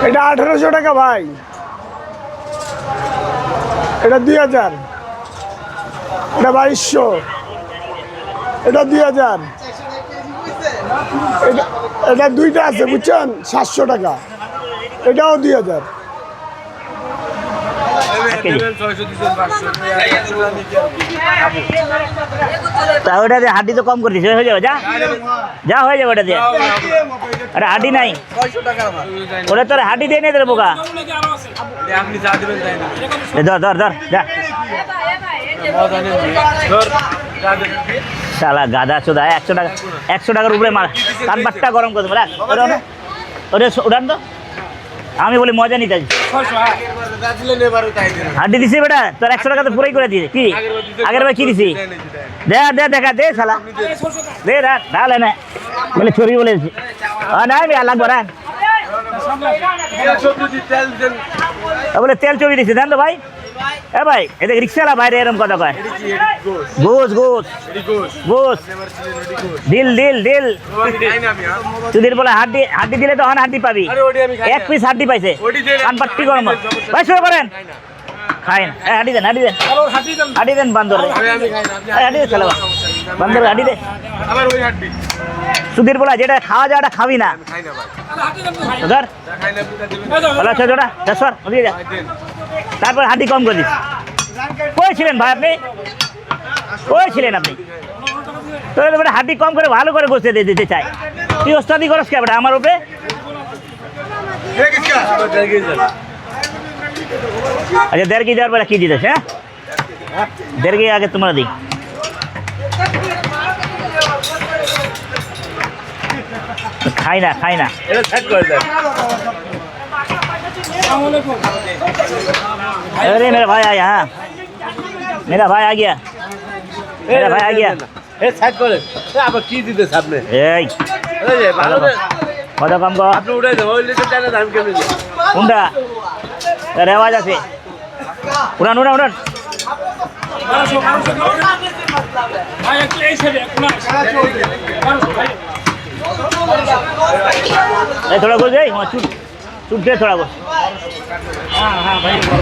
এটা 1800 টাকা ভাই, এটা 2000, এটা 2200, এটা 2000, এটা দুইটা আছে বুঝছেন 700 টাকা, এটাও 2000। তা ওটা দিয়ে হাড্ডি তো কম করে দিচ্ছে, হয়ে যাবে যা যা হয়ে যাবে ওটা দিয়ে। আরে হাড্ডি নাই, ওটা তোর হাড্ডি দিয়ে নেই তোর বোকা। ধর ধর ধর যা শালা গাদা চোদা। 100 টাকা, 100 টাকার উপরে মার কান পাট্টা গরম করে দেবো। ওটা উঠান তো, আমি বলি মজা নিতে হাড্ডি দিছি বেটা তোর 100 টাকা তো পুরাই করে দিয়েছে। কি আগের বার কি দিছি দেখা দে শালা দে ডাল এনে বলে চুরি বলেছি না লাগবো না বলে তেল চুরি দিছি জান তো ভাই। এ ভাই এদের রিক্সাওয়ালা বাইরে এরকম কথা কয়। গোস গোস গোস ডিল ডিল ডিল তুদের বলে হাড্ডি দিলে তখন হাড্ডি পাবি। 1 পিস হাড্ডি পাইছে কানপাট্টি গরম ভাই শুরু করেন খাইন। হাড্ডি দেন হাড্ডি দেন বান্দর হাড্ডি দে চলো বান্দর হাড্ডি দে। সুধীর বলা যেটা খাওয়া যাওয়াটা খাবি না ধর ভালো আছে জোড়া 10 ওদিকে যা। তারপর হাড্ডি কম করে দিস। কই ছিলেন ভাই আপনি, কই ছিলেন আপনি? তো হাড্ডি কম করে ভালো করে গোছতে দিতে চাই। তুই ওস্তাদি করস কে বেটা আমার উপরে? আচ্ছা 1.5 কেজি আর বেটা কি দিতেছে? হ্যাঁ 1.5 কেজি আগে তোমরা দিই। খাই না अरे मेरा भाई आया। हाँ मेरा भाई आ गया, मेरा भाई आ गया। সাইড করে আবার কি দিতে সামনে এই ভালো কত কম কর আপনি উঠে যান ওই লিটার টাকা দাম কেমন কোনটা এর আওয়াজ আছে উড়ান এই थोड़ा गोल जाए। हाँ चुप दे थोड़ा गोल। हाँ भाई বল